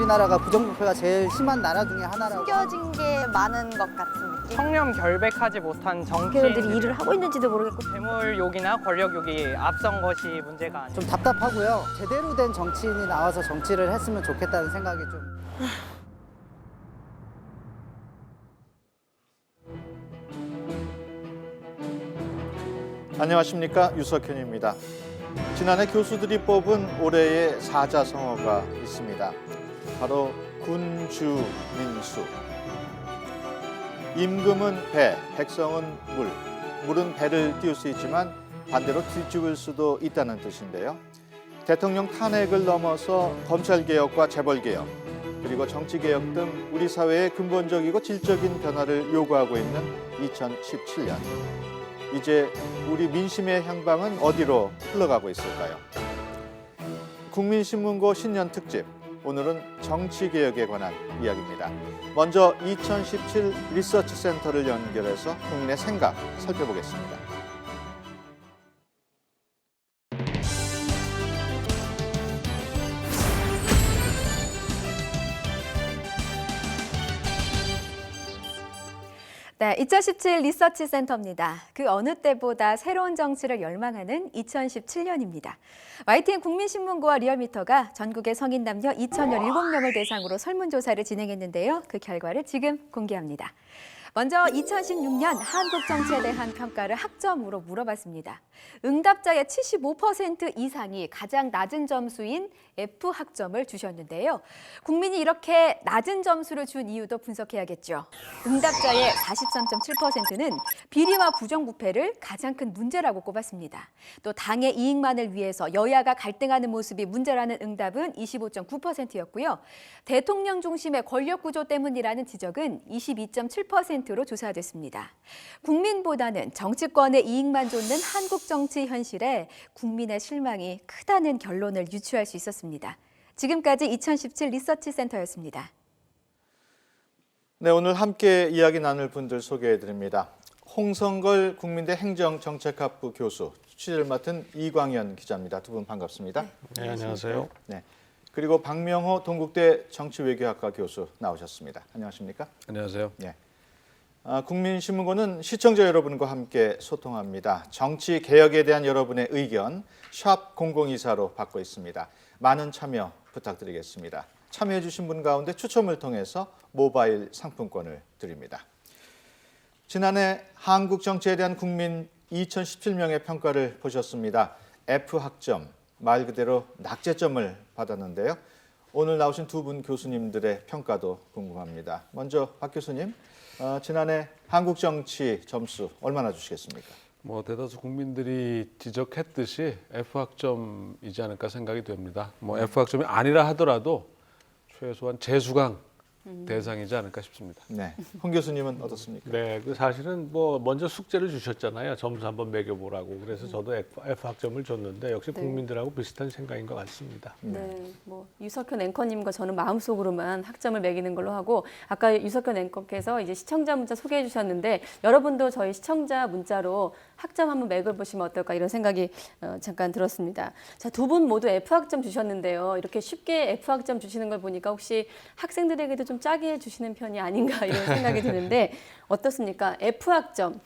우리나라가 부정부패가 제일 심한 나라 중에 하나라고. 숨겨진 게 많은 것 같은 느낌? 청렴 결백하지 못한 국회의원들이 정치인들이 일을 하고 있는지도 모르겠고. 재물욕이나 권력욕이 앞선 것이 문제가 아니에요. 좀 답답하고요. 제대로 된 정치인이 나와서 정치를 했으면 좋겠다는 생각이 좀. 안녕하십니까, 유석현입니다. 지난해 교수들이 뽑은 올해의 사자성어가 있습니다. 바로 군주민수. 임금은 배, 백성은 물. 물은 배를 띄울 수 있지만 반대로 뒤집을 수도 있다는 뜻인데요. 대통령 탄핵을 넘어서 검찰개혁과 재벌개혁, 그리고 정치개혁 등 우리 사회의 근본적이고 질적인 변화를 요구하고 있는 2017년. 이제 우리 민심의 향방은 어디로 흘러가고 있을까요? 국민신문고 신년 특집, 오늘은 정치개혁에 관한 이야기입니다. 먼저 2017 리서치 센터를 연결해서 국민의 생각 살펴보겠습니다. 네, 2017 리서치 센터입니다. 그 어느 때보다 새로운 정치를 열망하는 2017년입니다. YTN 국민신문고와 리얼미터가 전국의 성인 남녀 2,017명을 대상으로 설문조사를 진행했는데요. 그 결과를 지금 공개합니다. 먼저 2016년 한국 정치에 대한 평가를 학점으로 물어봤습니다. 응답자의 75% 이상이 가장 낮은 점수인 F 학점을 주셨는데요. 국민이 이렇게 낮은 점수를 준 이유도 분석해야겠죠. 응답자의 43.7%는 비리와 부정부패를 가장 큰 문제라고 꼽았습니다. 또 당의 이익만을 위해서 여야가 갈등하는 모습이 문제라는 응답은 25.9%였고요. 대통령 중심의 권력구조 때문이라는 지적은 22.7%로 조사됐습니다. 국민보다는 정치권의 이익만 좇는 한국 정치 현실에 국민의 실망이 크다는 결론을 유추할 수 있었습니다. 지금까지 2017 리서치 센터였습니다. 네, 오늘 함께 이야기 나눌 분들 소개해드립니다. 홍성걸 국민대 행정정책학부 교수, 취재를 맡은 이광현 기자입니다. 두 분 반갑습니다. 네, 안녕하세요. 네, 그리고 박명호 동국대 정치외교학과 교수 나오셨습니다. 안녕하십니까? 안녕하세요. 네. 국민신문고는 시청자 여러분과 함께 소통합니다. 정치 개혁에 대한 여러분의 의견 샵 0024로 받고 있습니다. 많은 참여 부탁드리겠습니다. 참여해 주신 분 가운데 추첨을 통해서 모바일 상품권을 드립니다. 지난해 한국 정치에 대한 국민 2017명의 평가를 보셨습니다. F 학점, 말 그대로 낙제점을 받았는데요. 오늘 나오신 두 분 교수님들의 평가도 궁금합니다. 먼저 박 교수님, 지난해 한국 정치 점수 얼마나 주시겠습니까? 뭐 대다수 국민들이 지적했듯이 F 학점이지 않을까 생각이 됩니다. 뭐 F 학점이 아니라 하더라도 최소한 재수강 대상이지 않을까 싶습니다. 네, 홍 교수님은 어떻습니까? 네, 그 사실은 뭐 먼저 숙제를 주셨잖아요. 점수 한번 매겨보라고. 그래서 저도 F 학점을 줬는데 역시 국민들하고 비슷한 생각인 것 같습니다. 네, 뭐 유석현 앵커님과 저는 마음속으로만 학점을 매기는 걸로 하고 아까 유석현 앵커께서 이제 시청자 문자 소개해 주셨는데 여러분도 저희 시청자 문자로 학점 한번 매겨보시면 어떨까 이런 생각이 잠깐 들었습니다. 자, 두 분 모두 F 학점 주셨는데요. 이렇게 쉽게 F 학점 주시는 걸 보니까 혹시 학생들에게도 좀 짜게 주시는 편이 아닌가 이런 생각이 드는데 어떻습니까? F 학점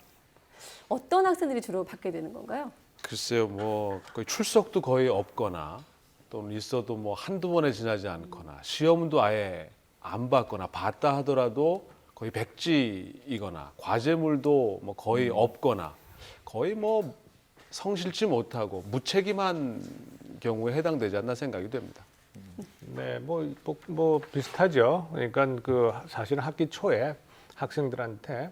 어떤 학생들이 주로 받게 되는 건가요? 글쎄요, 뭐 거의 출석도 거의 없거나 또는 있어도 뭐 한두 번에 지나지 않거나 시험도 아예 안 봤거나 봤다 하더라도 거의 백지이거나 과제물도 뭐 거의 없거나 거의 뭐 성실치 못하고 무책임한 경우에 해당되지 않나 생각이 됩니다. 네, 뭐 비슷하죠. 그러니까 그 사실은 학기 초에 학생들한테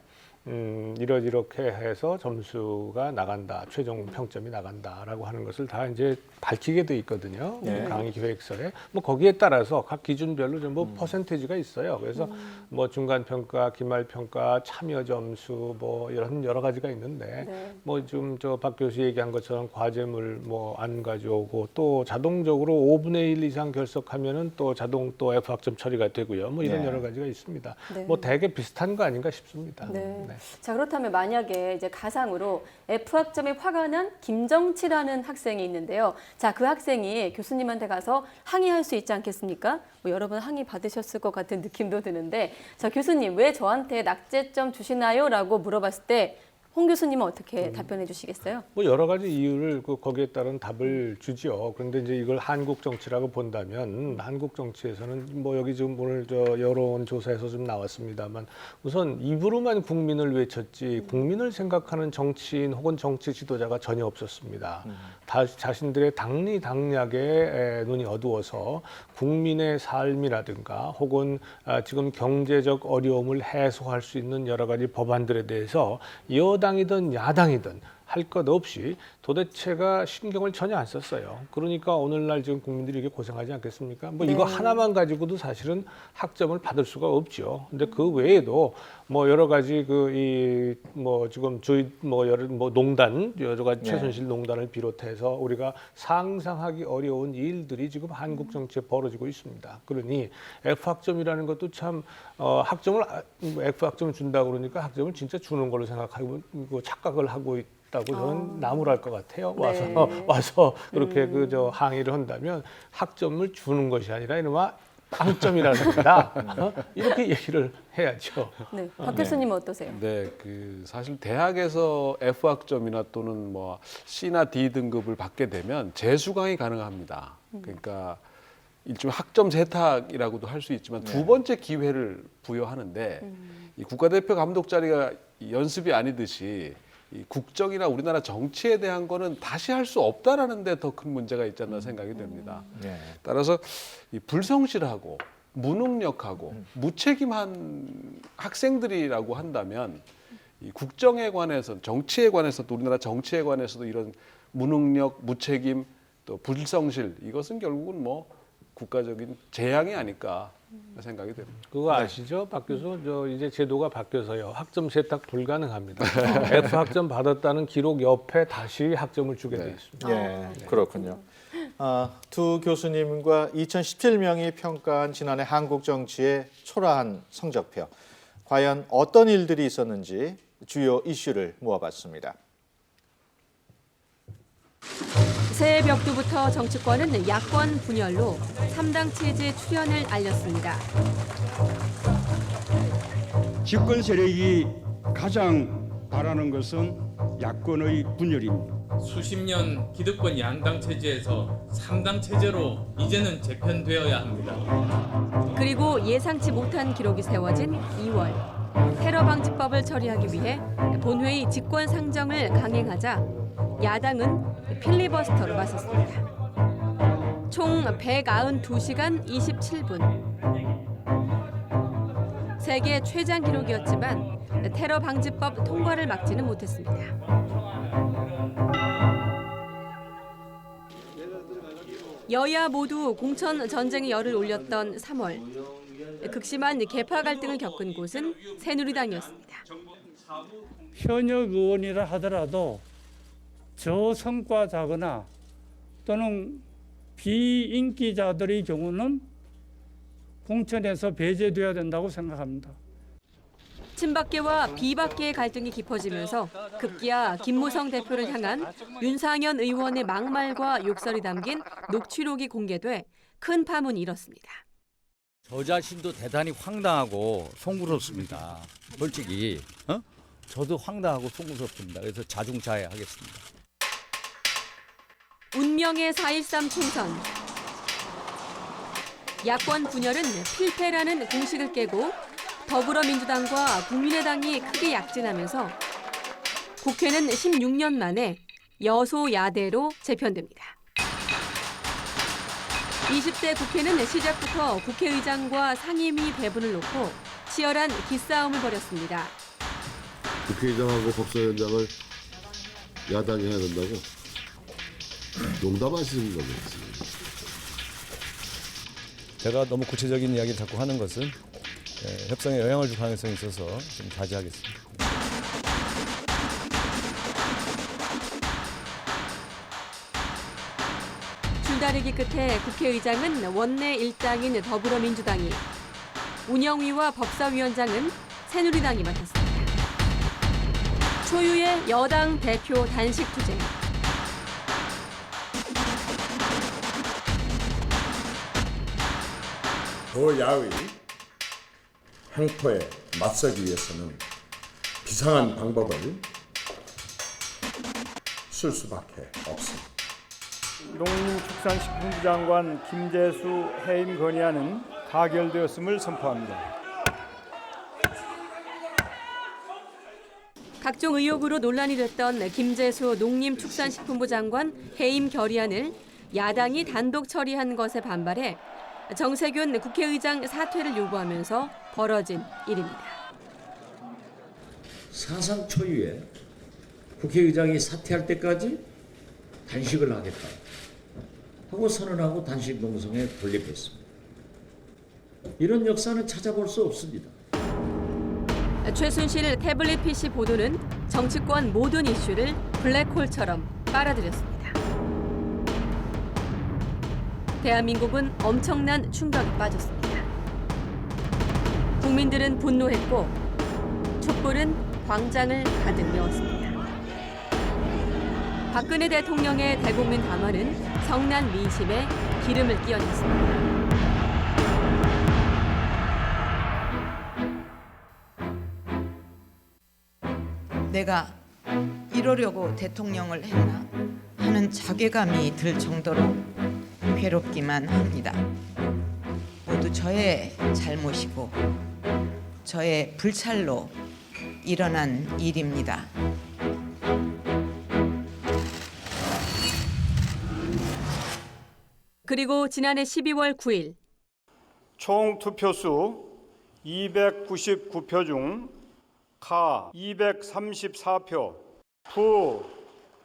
이렇게 해서 점수가 나간다, 최종 평점이 나간다라고 하는 것을 다 이제 밝히게 돼 있거든요. 강의 기획서에 뭐 거기에 따라서 각 기준별로 좀 뭐 퍼센테이지가 있어요. 그래서 뭐 중간 평가, 기말 평가, 참여 점수 뭐 이런 여러 가지가 있는데 뭐 좀 저 박 교수 얘기한 것처럼 과제물 뭐 안 가져오고 또 자동적으로 5분의 1 이상 결석하면은 또 자동 또 F 학점 처리가 되고요. 뭐 이런 여러 가지가 있습니다. 뭐 대개 비슷한 거 아닌가 싶습니다. 네. 자, 그렇다면 만약에 이제 가상으로 F학점에 화가 난 김정치라는 학생이 있는데요. 자, 그 학생이 교수님한테 가서 항의할 수 있지 않겠습니까? 뭐 여러분 항의 받으셨을 것 같은 느낌도 드는데, 자, 교수님 왜 저한테 낙제점 주시나요? 라고 물어봤을 때 홍 교수님은 어떻게 답변해 주시겠어요? 뭐 여러 가지 이유를 거기에 따른 답을 주지요. 그런데 이제 이걸 한국 정치라고 본다면 한국 정치에서는 뭐 여기 지금 오늘 여론 조사에서 좀 나왔습니다만 우선 입으로만 국민을 외쳤지 국민을 생각하는 정치인 혹은 정치 지도자가 전혀 없었습니다. 다 자신들의 당리당략에 눈이 어두워서 국민의 삶이라든가 혹은 지금 경제적 어려움을 해소할 수 있는 여러 가지 법안들에 대해서 여당이든 야당이든 할 것 없이 도대체가 신경을 전혀 안 썼어요. 그러니까 오늘날 지금 국민들이 이렇게 고생하지 않겠습니까? 뭐 이거 하나만 가지고도 사실은 학점을 받을 수가 없죠. 근데 그 외에도 뭐 여러 가지 뭐 지금 저희 농단 여러 가지 최순실 농단을 비롯해서 우리가 상상하기 어려운 일들이 지금 한국 정치에 벌어지고 있습니다. 그러니 F학점이라는 것도 참 F학점을 준다고 그러니까 학점을 진짜 주는 걸로 생각하고 착각을 하고 있다고 저는 나무랄 것 같아요. 와서 그렇게 항의를 한다면 학점을 주는 것이 아니라 이놈아 빵점이라든가 이렇게 얘기를 해야죠. 네, 박 교수님은 어떠세요? 네, 사실 대학에서 F학점이나 또는 뭐 C나 D 등급을 받게 되면 재수강이 가능합니다. 그러니까 일종의 학점 세탁이라고도 할 수 있지만 두 번째 기회를 부여하는데 이 국가대표 감독 자리가 연습이 아니듯이 이 국정이나 우리나라 정치에 대한 거는 다시 할 수 없다라는 데 더 큰 문제가 있지 않나 생각이 됩니다. 따라서 이 불성실하고 무능력하고 무책임한 학생들이라고 한다면 이 국정에 관해서 정치에 관해서도 우리나라 정치에 관해서도 이런 무능력, 무책임, 또 불성실 이것은 결국은 뭐 국가적인 재앙이 아닐까 생각이 됩니다. 그거 아시죠? 박 교수? 이제 제도가 바뀌어서요. 학점 세탁 불가능합니다. F학점 받았다는 기록 옆에 다시 학점을 주게 돼 있습니다. 예, 그렇군요. 두 교수님과 2017명이 평가한 지난해 한국 정치의 초라한 성적표. 과연 어떤 일들이 있었는지 주요 이슈를 모아봤습니다. 새해 벽두부터 정치권은 야권 분열로 3당 체제 출현을 알렸습니다. 집권 세력이 가장 바라는 것은 야권의 분열입니다. 수십 년 기득권 양당 체제에서 3당 체제로 이제는 재편되어야 합니다. 그리고 예상치 못한 기록이 세워진 2월. 테러 방지법을 처리하기 위해 본회의 직권 상정을 강행하자 야당은 필리버스터로 맞섰습니다. 총 192시간 27분. 세계 최장 기록이었지만 테러 방지법 통과를 막지는 못했습니다. 여야 모두 공천 전쟁의 열을 올렸던 3월. 극심한 계파 갈등을 겪은 곳은 새누리당이었습니다. 현역 의원이라 하더라도 저성과자거나 또는 비인기자들의 경우는 공천에서 배제돼야 된다고 생각합니다. 친박계와 비박계의 갈등이 깊어지면서 급기야 김무성 대표를 향한 윤상현 의원의 막말과 욕설이 담긴 녹취록이 공개돼 큰 파문이 일었습니다. 저 자신도 대단히 황당하고 송구스럽습니다. 솔직히 저도 황당하고 송구스럽습니다. 그래서 자중자애하겠습니다. 운명의 4.13 총선. 야권 분열은 필패라는 공식을 깨고 더불어민주당과 국민의당이 크게 약진하면서 국회는 16년 만에 여소야대로 재편됩니다. 20대 국회는 시작부터 국회의장과 상임위 배분을 놓고 치열한 기싸움을 벌였습니다. 국회의장하고 법사위원장을 야당이 해야 된다고? 농담하시는 거겠지. 제가 너무 구체적인 이야기를 자꾸 하는 것은 협상에 영향을 줄 가능성이 있어서 좀 자제하겠습니다. 줄다리기 끝에 국회의장은 원내 일당인 더불어민주당이, 운영위와 법사위원장은 새누리당이 맡았습니다. 초유의 여당 대표 단식 투쟁. 고야의 횡포에 맞서기 위해서는 비상한 방법을 쓸 수밖에 없습니다. 농림축산식품부 장관 김재수 해임 건의안은 가결되었음을 선포합니다. 각종 의혹으로 논란이 됐던 김재수 농림축산식품부 장관 해임 결의안을 야당이 단독 처리한 것에 반발해 정세균 국회의장 사퇴를 요구하면서 벌어진 일입니다. 사상 초유의 국회의장이 사퇴할 때까지 단식을 하겠다 하고 선언하고 단식 농성에 돌입했습니다. 이런 역사는 찾아볼 수 없습니다. 최순실 태블릿 PC 보도는 정치권 모든 이슈를 블랙홀처럼 빨아들였습니다. 대한민국은 엄청난 충격에 빠졌습니다. 국민들은 분노했고 촛불은 광장을 가득 메웠습니다. 박근혜 대통령의 대국민 담화는 성난 민심에 기름을 끼얹었습니다. 내가 이러려고 대통령을 했나 하는 자괴감이 들 정도로 괴롭기만 합니다. 모두 저의 잘못이고 저의 불찰로 일어난 일입니다. 그리고 지난해 12월 9일 총 투표수 299표 중 가 234표, 부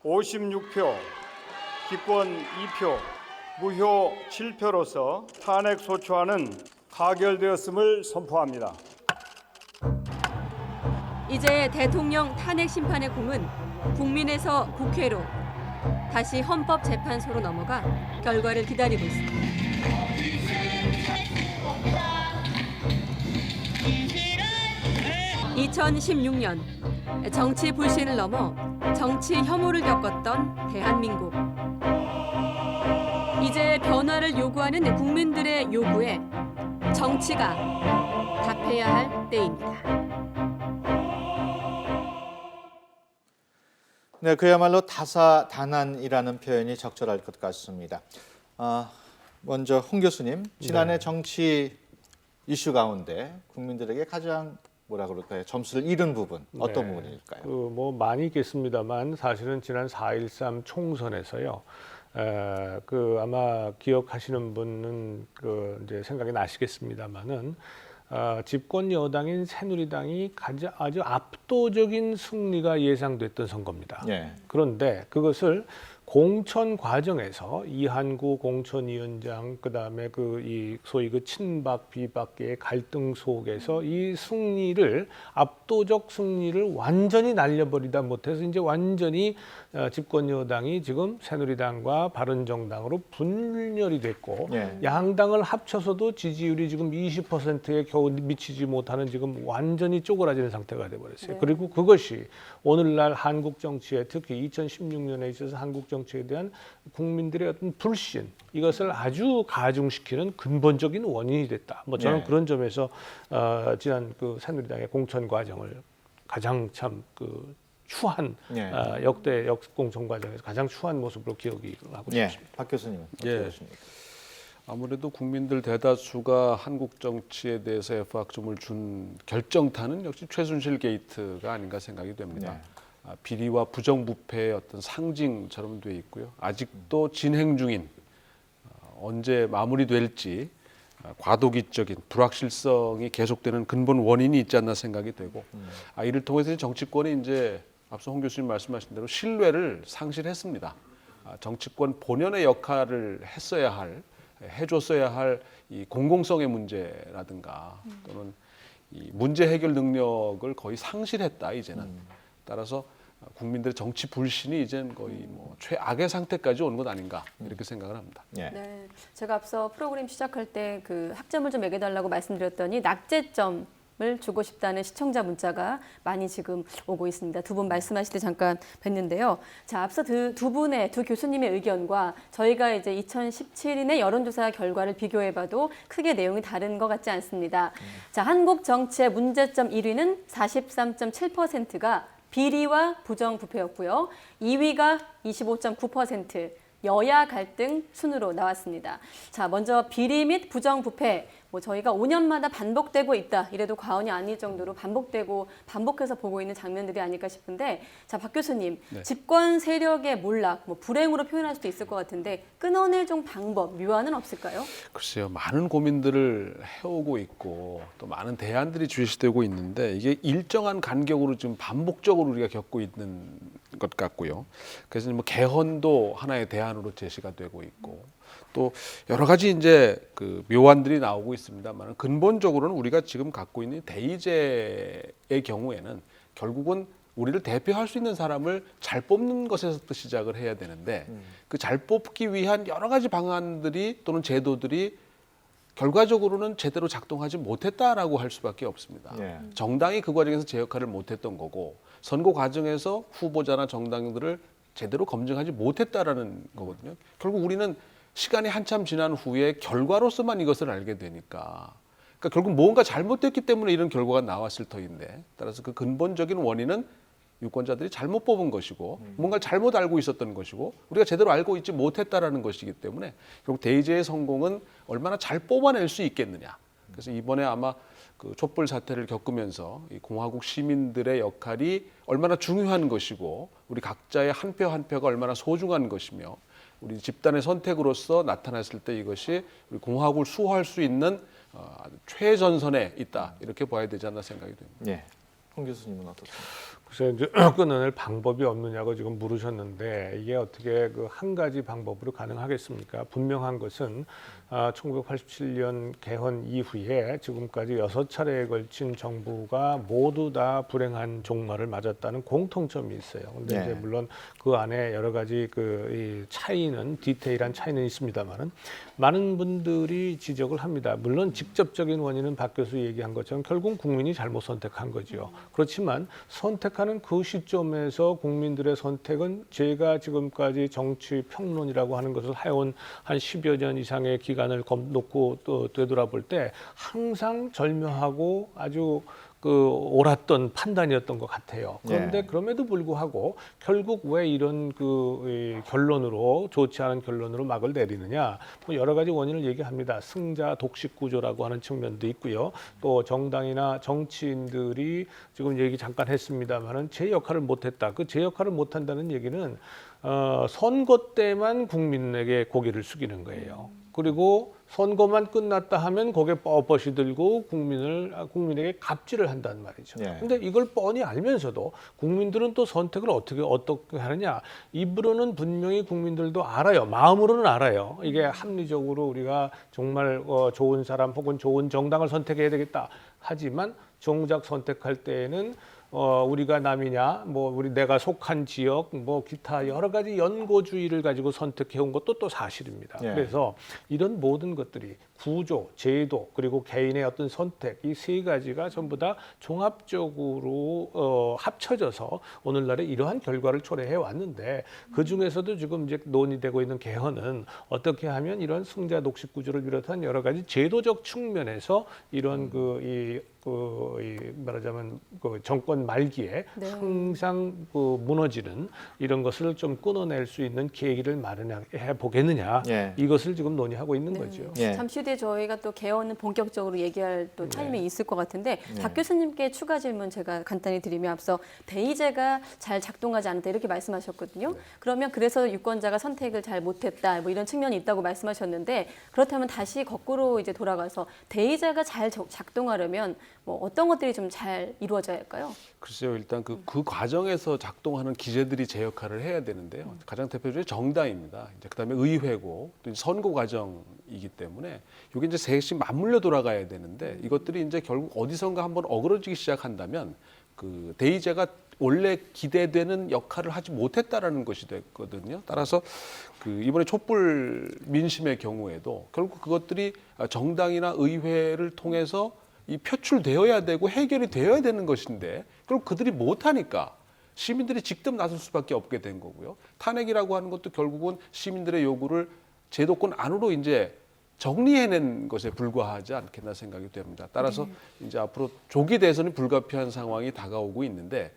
56표, 기권 2표, 무효 7표로서 탄핵 소추안은 가결되었음을 선포합니다. 이제 대통령 탄핵 심판의 공은 국민에서 국회로 다시 헌법재판소로 넘어가 결과를 기다리고 있습니다. 2016년 정치 불신을 넘어 정치 혐오를 겪었던 대한민국. 이제 변화를 요구하는 국민들의 요구에 정치가 답해야 할 때입니다. 네, 그야말로 다사다난이라는 표현이 적절할 것 같습니다. 먼저 홍 교수님, 지난해 정치 이슈 가운데 국민들에게 가장 뭐라 그럴까요? 점수를 잃은 부분 어떤 부분일까요? 뭐 많이 있겠습니다만 사실은 지난 4.13 총선에서요. 아마 기억하시는 분은 이제 생각이 나시겠습니다만은 집권 여당인 새누리당이 아주 압도적인 승리가 예상됐던 선거입니다. 네. 그런데 그것을 공천 과정에서 이한구 공천위원장 그다음에 이 소위 친박 비박계의 갈등 속에서 이 승리를 압도적 승리를 완전히 날려버리다 못해서 이제 완전히 집권 여당이 지금 새누리당과 바른정당으로 분열이 됐고 양당을 합쳐서도 지지율이 지금 20%에 겨우 미치지 못하는 지금 완전히 쪼그라지는 상태가 돼버렸어요. 그리고 그것이 오늘날 한국 정치에 특히 2016년에 있어서 한국 정치에 대한 국민들의 어떤 불신 이것을 아주 가중시키는 근본적인 원인이 됐다. 뭐 저는 그런 점에서 지난 새누리당의 공천 과정을 가장 참 추한 역대 공천 과정에서 가장 추한 모습으로 기억이 하고 싶습니다. 박 교수님은 어떻게 보십니까? 아무래도 국민들 대다수가 한국 정치에 대해서 F학점을 준 결정타는 역시 최순실 게이트가 아닌가 생각이 됩니다. 비리와 부정부패의 어떤 상징처럼 돼 있고요. 아직도 진행 중인 언제 마무리될지 과도기적인 불확실성이 계속되는 근본 원인이 있지 않나 생각이 되고 이를 통해서 정치권이 이제 앞서 홍 교수님 말씀하신 대로 신뢰를 상실했습니다. 정치권 본연의 역할을 해줬어야 할 이 공공성의 문제라든가 또는 이 문제 해결 능력을 거의 상실했다 이제는. 따라서 국민들의 정치 불신이 이제는 거의 뭐 최악의 상태까지 오는 것 아닌가 이렇게 생각을 합니다. 네, 제가 앞서 프로그램 시작할 때 학점을 좀 매겨달라고 말씀드렸더니 낙제점 을 주고 싶다는 시청자 문자가 많이 지금 오고 있습니다. 두 분 말씀하실 때 잠깐 뵀는데요. 자, 앞서 두 분의 두 교수님의 의견과 저희가 이제 2017년의 여론조사 결과를 비교해봐도 크게 내용이 다른 것 같지 않습니다. 자, 한국 정치의 문제점 1위는 43.7%가 비리와 부정부패였고요. 2위가 25.9%. 여야 갈등 순으로 나왔습니다. 자, 먼저 비리 및 부정부패, 저희가 5년마다 반복되고 있다 이래도 과언이 아닐 정도로 반복해서 보고 있는 장면들이 아닐까 싶은데, 자, 박 교수님, 네. 집권 세력의 몰락, 불행으로 표현할 수도 있을 것 같은데 끊어낼 좀 방법, 묘안은 없을까요? 글쎄요, 많은 고민들을 해오고 있고 또 많은 대안들이 제시되고 있는데 이게 일정한 간격으로 지금 반복적으로 우리가 겪고 있는 것 같고요. 그래서 뭐 개헌도 하나의 대안으로 제시가 되고 있고 또 여러 가지 이제 그 묘안들이 나오고 있습니다만 근본적으로는 우리가 지금 갖고 있는 대의제의 경우에는 결국은 우리를 대표할 수 있는 사람을 잘 뽑는 것에서부터 시작을 해야 되는데 그 잘 뽑기 위한 여러 가지 방안들이 또는 제도들이 결과적으로는 제대로 작동하지 못했다라고 할 수밖에 없습니다. 정당이 그 과정에서 제 역할을 못했던 거고 선거 과정에서 후보자나 정당들을 제대로 검증하지 못했다라는 거거든요. 결국 우리는 시간이 한참 지난 후에 결과로서만 이것을 알게 되니까, 그러니까 결국 뭔가 잘못됐기 때문에 이런 결과가 나왔을 터인데, 따라서 그 근본적인 원인은 유권자들이 잘못 뽑은 것이고 뭔가 잘못 알고 있었던 것이고 우리가 제대로 알고 있지 못했다라는 것이기 때문에 결국 대의제의 성공은 얼마나 잘 뽑아낼 수 있겠느냐. 그래서 이번에 아마 그 촛불 사태를 겪으면서 이 공화국 시민들의 역할이 얼마나 중요한 것이고 우리 각자의 한 표 한 표가 얼마나 소중한 것이며 우리 집단의 선택으로서 나타났을 때 이것이 우리 공화국을 수호할 수 있는 최전선에 있다, 이렇게 봐야 되지 않나 생각이 됩니다. 예. 홍 교수님은 어떻습니까? 글쎄 이제 끊어낼 방법이 없느냐고 지금 물으셨는데 이게 어떻게 그 한 가지 방법으로 가능하겠습니까? 분명한 것은 1987년 개헌 이후에 지금까지 6차례에 걸친 정부가 모두 다 불행한 종말을 맞았다는 공통점이 있어요. 근데 네. 이제 물론 그 안에 여러 가지 이 차이는 디테일한 차이는 있습니다만은 많은 분들이 지적을 합니다. 물론 직접적인 원인은 박 교수 얘기한 것처럼 결국 국민이 잘못 선택한 거죠. 그렇지만 선택하는 그 시점에서 국민들의 선택은 제가 지금까지 정치 평론이라고 하는 것을 해온 한 10여 년 이상의 기간을 놓고 또 되돌아볼 때 항상 절묘하고 아주 그 옳았던 판단이었던 것 같아요. 그런데 그럼에도 불구하고 결국 왜 이런 그 결론으로, 좋지 않은 결론으로 막을 내리느냐, 뭐 여러 가지 원인을 얘기합니다. 승자 독식 구조라고 하는 측면도 있고요. 또 정당이나 정치인들이 지금 얘기 잠깐 했습니다만은 제 역할을 못했다. 그 제 역할을 못한다는 얘기는 선거 때만 국민에게 고개를 숙이는 거예요. 그리고 선거만 끝났다 하면 고개 뻣뻣이 들고 국민에게 갑질을 한단 말이죠. 근데 이걸 뻔히 알면서도 국민들은 또 선택을 어떻게 하느냐. 입으로는 분명히 국민들도 알아요. 마음으로는 알아요. 이게 합리적으로 우리가 정말 좋은 사람 혹은 좋은 정당을 선택해야 되겠다. 하지만 정작 선택할 때에는 우리가 남이냐, 내가 속한 지역, 기타 여러 가지 연고주의를 가지고 선택해온 것도 또 사실입니다. 그래서 이런 모든 것들이 구조, 제도, 그리고 개인의 어떤 선택, 이 세 가지가 전부 다 종합적으로 합쳐져서 오늘날의 이러한 결과를 초래해 왔는데, 그 중에서도 지금 이제 논의되고 있는 개헌은 어떻게 하면 이런 승자 독식 구조를 비롯한 여러 가지 제도적 측면에서 이런 말하자면 정권 말기에 항상 무너지는 이런 것을 좀 끊어낼 수 있는 계기를 마련해 보겠느냐, 이것을 지금 논의하고 있는 거죠. 잠시 후에 저희가 또 개헌은 본격적으로 얘기할 또 타이밍이 있을 것 같은데 박 교수님께 추가 질문 제가 간단히 드리면, 앞서 대의제가 잘 작동하지 않았다 이렇게 말씀하셨거든요. 그러면 그래서 유권자가 선택을 잘 못했다, 이런 측면이 있다고 말씀하셨는데, 그렇다면 다시 거꾸로 이제 돌아가서 대의제가 잘 작동하려면 어떤 것들이 좀 잘 이루어져야 할까요? 글쎄요, 일단 그 과정에서 작동하는 기제들이 제 역할을 해야 되는데요. 가장 대표적인 정당입니다. 이제 그다음에 의회고 또 선거 과정이기 때문에 이게 이제 셋이 맞물려 돌아가야 되는데, 이것들이 이제 결국 어디선가 한번 어그러지기 시작한다면 그 대의제가 원래 기대되는 역할을 하지 못했다라는 것이 됐거든요. 따라서 그 이번에 촛불 민심의 경우에도 결국 그것들이 정당이나 의회를 통해서 이 표출되어야 되고 해결이 되어야 되는 것인데 그럼 그들이 못하니까 시민들이 직접 나설 수밖에 없게 된 거고요. 탄핵이라고 하는 것도 결국은 시민들의 요구를 제도권 안으로 이제 정리해낸 것에 불과하지 않겠나 생각이 됩니다. 따라서 이제 앞으로 조기 대선이 불가피한 상황이 다가오고 있는데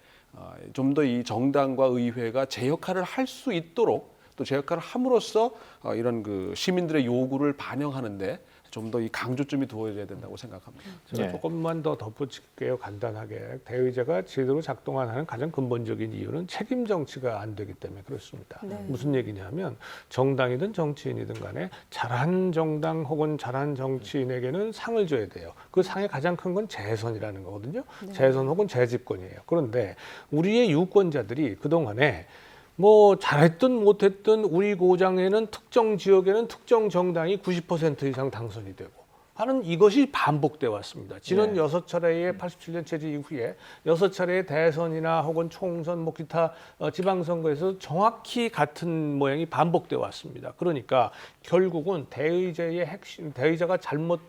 좀 더 이 정당과 의회가 제 역할을 할 수 있도록 또 제 역할을 함으로써 이런 그 시민들의 요구를 반영하는데 좀 더 이 강조점이 두어져야 된다고 생각합니다. 제가 조금만 더 덧붙일게요. 간단하게. 대의제가 제대로 작동 안 하는 가장 근본적인 이유는 책임 정치가 안 되기 때문에 그렇습니다. 무슨 얘기냐면 정당이든 정치인이든 간에 잘한 정당 혹은 잘한 정치인에게는 상을 줘야 돼요. 그 상의 가장 큰 건 재선이라는 거거든요. 재선 혹은 재집권이에요. 그런데 우리의 유권자들이 그동안에 뭐 잘했든 못했든 우리 고장에는 특정 지역에는 특정 정당이 90% 이상 당선이 되고 하는 이것이 반복돼 왔습니다. 지난 6차례의 87년 체제 이후에 6차례의 대선이나 혹은 총선, 뭐 기타 지방선거에서 정확히 같은 모양이 반복돼 왔습니다. 그러니까 결국은 대의제의 핵심, 대의제가 잘못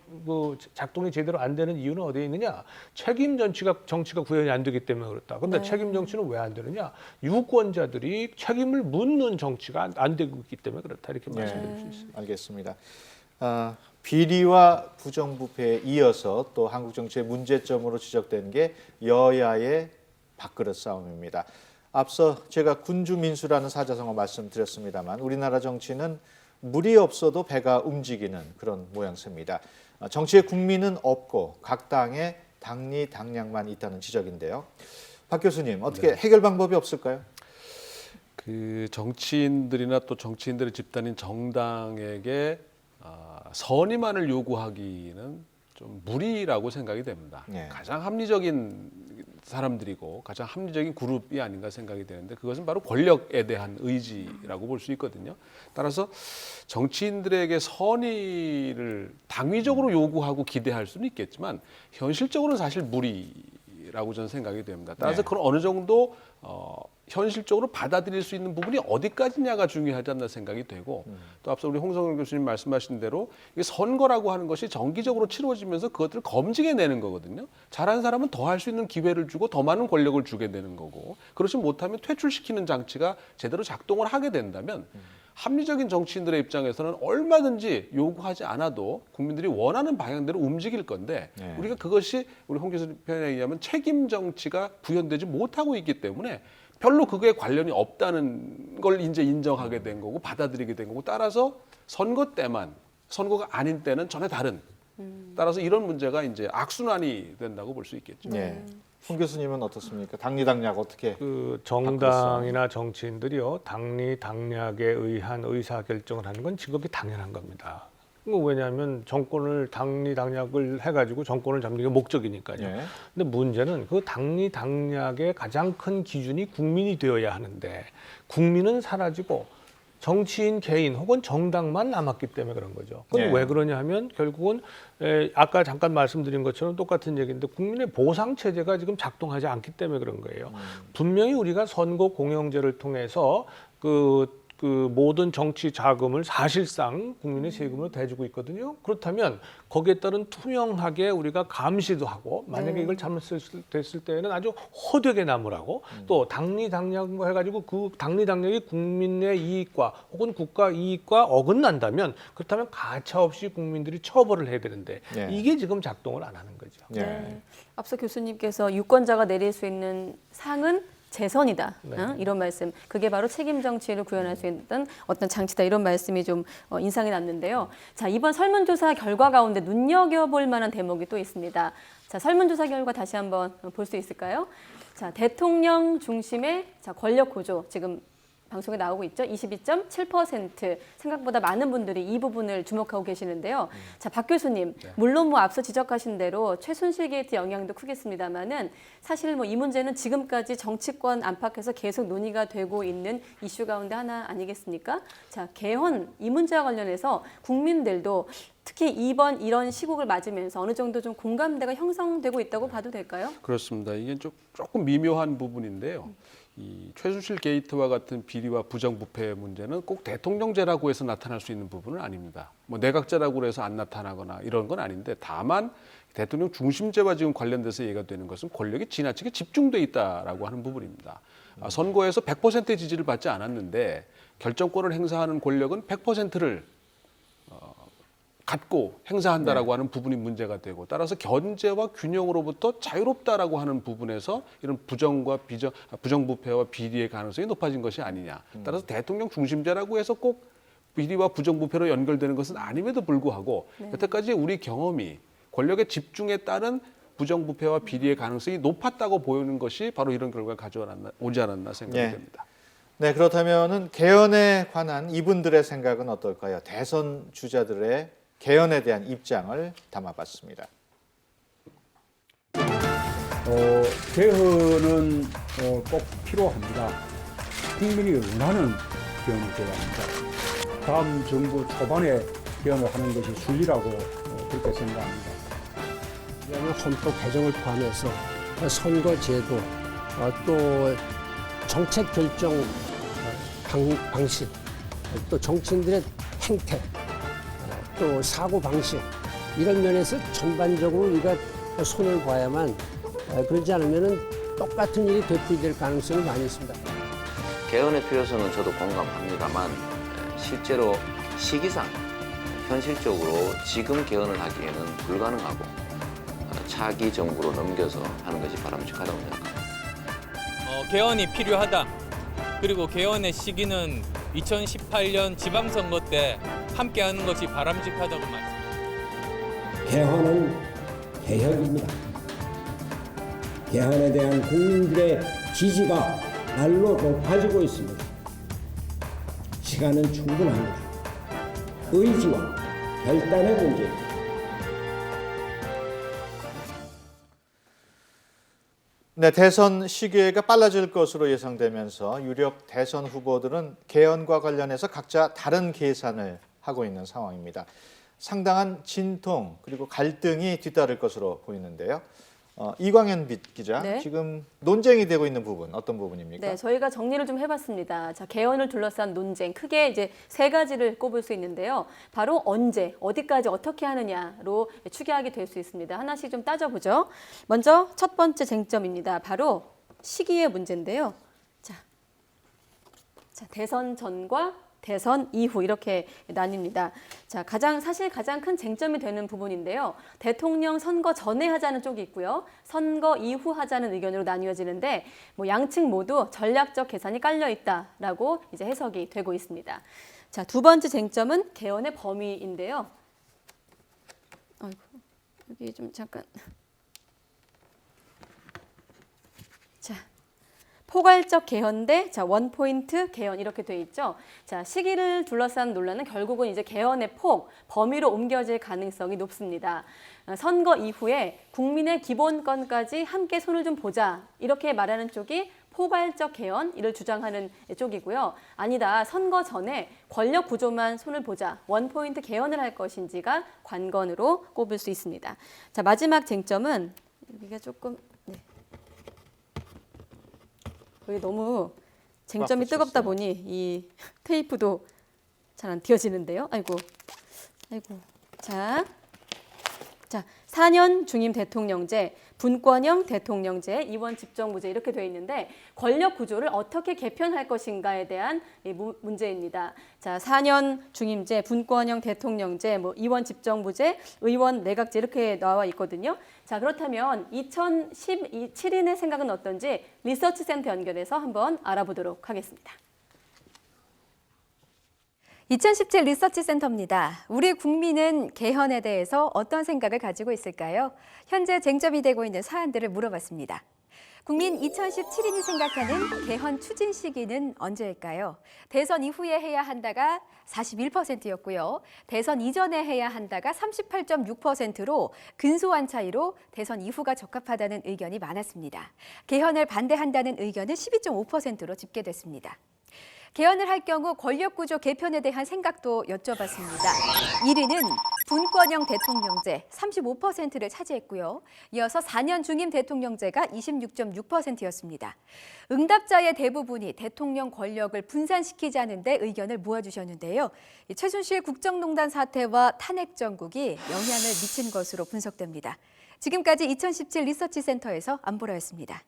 작동이 제대로 안 되는 이유는 어디에 있느냐? 책임 정치가 구현이 안 되기 때문에 그렇다. 그런데 책임 정치는 왜 안 되느냐? 유권자들이 책임을 묻는 정치가 안 되고 있기 때문에 그렇다. 이렇게 말씀드릴 수 있습니다. 알겠습니다. 비리와 부정부패에 이어서 또 한국 정치의 문제점으로 지적된 게 여야의 밥그릇 싸움입니다. 앞서 제가 군주민수라는 사자성어 말씀드렸습니다만 우리나라 정치는 물이 없어도 배가 움직이는 그런 모양새입니다. 정치의 국민은 없고 각 당의 당리 당략만 있다는 지적인데요. 박 교수님, 어떻게 해결 방법이 없을까요? 그 정치인들이나 또 정치인들의 집단인 정당에게 선의만을 요구하기는 좀 무리라고 생각이 됩니다. 가장 합리적인 사람들이고 가장 합리적인 그룹이 아닌가 생각이 되는데 그것은 바로 권력에 대한 의지라고 볼 수 있거든요. 따라서 정치인들에게 선의를 당위적으로 요구하고 기대할 수는 있겠지만 현실적으로는 사실 무리라고 저는 생각이 됩니다. 따라서 그건 어느 정도 현실적으로 받아들일 수 있는 부분이 어디까지냐가 중요하지 않나 생각이 되고 또 앞서 우리 홍성일 교수님 말씀하신 대로 이게 선거라고 하는 것이 정기적으로 치러지면서 그것들을 검증해내는 거거든요. 잘한 사람은 더 할 수 있는 기회를 주고 더 많은 권력을 주게 되는 거고 그렇지 못하면 퇴출시키는 장치가 제대로 작동을 하게 된다면 합리적인 정치인들의 입장에서는 얼마든지 요구하지 않아도 국민들이 원하는 방향대로 움직일 건데 우리가 그것이 우리 홍 교수님 표현에 의하면 책임 정치가 구현되지 못하고 있기 때문에 별로 그게 관련이 없다는 걸 이제 인정하게 된 거고 받아들이게 된 거고 따라서 선거 때만 선거가 아닌 때는 전혀 다른 따라서 이런 문제가 이제 악순환이 된다고 볼 수 있겠죠. 홍 교수님은 어떻습니까? 당리 당략 어떻게? 그 정당이나 정치인들이요 당리 당략에 의한 의사 결정을 하는 건 지극히 당연한 겁니다. 왜냐하면 정권을 당리 당략을 해가지고 정권을 잡는 게 목적이니까요. 근데 문제는 그 당리 당략의 가장 큰 기준이 국민이 되어야 하는데 국민은 사라지고 정치인 개인 혹은 정당만 남았기 때문에 그런 거죠. 그건 왜 그러냐 하면 결국은 아까 잠깐 말씀드린 것처럼 똑같은 얘기인데 국민의 보상 체제가 지금 작동하지 않기 때문에 그런 거예요. 분명히 우리가 선거 공영제를 통해서 그 모든 정치 자금을 사실상 국민의 세금으로 대주고 있거든요. 그렇다면 거기에 따른 투명하게 우리가 감시도 하고 만약에 이걸 잘못됐을 때는 아주 호되게 나무라고 또 당리 당략 해가지고 그 당리 당략이 국민의 이익과 혹은 국가 이익과 어긋난다면 그렇다면 가차없이 국민들이 처벌을 해야 되는데 이게 지금 작동을 안 하는 거죠. 앞서 교수님께서 유권자가 내릴 수 있는 상은 재선이다. 이런 말씀. 그게 바로 책임 정치를 구현할 수 있는 어떤 장치다. 이런 말씀이 좀 인상이 남는데요. 자, 이번 설문조사 결과 가운데 눈여겨볼 만한 대목이 또 있습니다. 자, 설문조사 결과 다시 한번 볼 수 있을까요? 자, 대통령 중심의 권력 구조. 지금 방송에 나오고 있죠. 22.7% 생각보다 많은 분들이 이 부분을 주목하고 계시는데요. 자, 박 교수님, 물론 뭐 앞서 지적하신 대로 최순실 게이트 영향도 크겠습니다만은 사실 뭐 이 문제는 지금까지 정치권 안팎에서 계속 논의가 되고 있는 이슈 가운데 하나 아니겠습니까? 자, 개헌 이 문제와 관련해서 국민들도 특히 이번 이런 시국을 맞으면서 어느 정도 좀 공감대가 형성되고 있다고 봐도 될까요? 그렇습니다. 이게 조금 미묘한 부분인데요. 이 최순실 게이트와 같은 비리와 부정부패 문제는 꼭 대통령제라고 해서 나타날 수 있는 부분은 아닙니다. 뭐 내각제라고 해서 안 나타나거나 이런 건 아닌데 다만 대통령 중심제와 지금 관련돼서 얘기가 되는 것은 권력이 지나치게 집중돼 있다라고 하는 부분입니다. 선거에서 100%의 지지를 받지 않았는데 결정권을 행사하는 권력은 100%를 갖고 행사한다라고 하는 부분이 문제가 되고 따라서 견제와 균형으로부터 자유롭다라고 하는 부분에서 이런 부정과 부정부패와 비리의 가능성이 높아진 것이 아니냐. 따라서 대통령 중심제라고 해서 꼭 비리와 부정부패로 연결되는 것은 아님에도 불구하고 여태까지 우리 경험이 권력의 집중에 따른 부정부패와 비리의 가능성이 높았다고 보이는 것이 바로 이런 결과가 가져오지 않았나 생각이 됩니다. 네, 그렇다면은 개헌에 관한 이분들의 생각은 어떨까요? 대선 주자들의 개헌에 대한 입장을 담아봤습니다. 개헌은 꼭 필요합니다. 국민이 원하는 개헌이 되어야 합니다. 다음 정부 초반에 개헌을 하는 것이 순리라고 그렇게 생각합니다. 헌법 개정을 포함해서 선거제도 또 정책 결정 방식 또 정치인들의 행태 또 사고 방식 이런 면에서 전반적으로 우리가 손을 봐야만 그러지 않으면 똑같은 일이 되풀이될 가능성이 많이 있습니다. 개헌의 필요성은 저도 공감합니다만 실제로 시기상 현실적으로 지금 개헌을 하기에는 불가능하고 차기 정부로 넘겨서 하는 것이 바람직하다고 생각합니다. 개헌이 필요하다. 그리고 개헌의 시기는 2018년 지방선거 때 함께하는 것이 바람직하다고 말씀드립니다. 개헌은 개혁입니다. 개헌에 대한 국민들의 지지가 날로 높아지고 있습니다. 시간은 충분합니다. 의지와 결단의 문제입니다. 네, 대선 시기가 빨라질 것으로 예상되면서 유력 대선 후보들은 개헌과 관련해서 각자 다른 계산을 하고 있는 상황입니다. 상당한 진통 그리고 갈등이 뒤따를 것으로 보이는데요. 이광현 기자, 네. 지금 논쟁이 되고 있는 부분 어떤 부분입니까? 네, 저희가 정리를 좀 해봤습니다. 자, 개헌을 둘러싼 논쟁 크게 이제 세 가지를 꼽을 수 있는데요. 바로 언제, 어디까지 어떻게 하느냐로 추계하게 될 수 있습니다. 하나씩 좀 따져보죠. 먼저 첫 번째 쟁점입니다. 바로 시기의 문제인데요. 자, 대선 전과 대선 이후 이렇게 나뉩니다. 자, 사실 가장 큰 쟁점이 되는 부분인데요. 대통령 선거 전에 하자는 쪽이 있고요. 선거 이후 하자는 의견으로 나뉘어지는데 뭐 양측 모두 전략적 계산이 깔려 있다라고 이제 해석이 되고 있습니다. 자, 두 번째 쟁점은 개헌의 범위인데요. 아이고, 여기 좀 잠깐. 자. 포괄적 개헌 대 원포인트 개헌 이렇게 돼 있죠. 자, 시기를 둘러싼 논란은 결국은 이제 개헌의 폭, 범위로 옮겨질 가능성이 높습니다. 선거 이후에 국민의 기본권까지 함께 손을 좀 보자 이렇게 말하는 쪽이 포괄적 개헌 이를 주장하는 쪽이고요. 아니다, 선거 전에 권력 구조만 손을 보자, 원포인트 개헌을 할 것인지가 관건으로 꼽을 수 있습니다. 자, 마지막 쟁점은 여기가 조금 여기 너무 쟁점이 뜨겁다 보니 이 테이프도 잘 안 띄어지는데요. 아이고. 자, 4년 중임 대통령제, 분권형 대통령제, 이원 집정부제 이렇게 되어 있는데 권력 구조를 어떻게 개편할 것인가에 대한 문제입니다. 자, 4년 중임제, 분권형 대통령제, 이원 집정부제, 의원 내각제 이렇게 나와 있거든요. 자, 그렇다면 2017인의 생각은 어떤지 리서치센터 연결해서 한번 알아보도록 하겠습니다. 2017 리서치센터입니다. 우리 국민은 개헌에 대해서 어떤 생각을 가지고 있을까요? 현재 쟁점이 되고 있는 사안들을 물어봤습니다. 국민 2017인이 생각하는 개헌 추진 시기는 언제일까요? 대선 이후에 해야 한다가 41%였고요. 대선 이전에 해야 한다가 38.6%로 근소한 차이로 대선 이후가 적합하다는 의견이 많았습니다. 개헌을 반대한다는 의견은 12.5%로 집계됐습니다. 개헌을 할 경우 권력구조 개편에 대한 생각도 여쭤봤습니다. 1위는 분권형 대통령제 35%를 차지했고요. 이어서 4년 중임 대통령제가 26.6%였습니다. 응답자의 대부분이 대통령 권력을 분산시키자는 데 의견을 모아주셨는데요. 최순실 국정농단 사태와 탄핵 정국이 영향을 미친 것으로 분석됩니다. 지금까지 2017 리서치센터에서 안보라였습니다.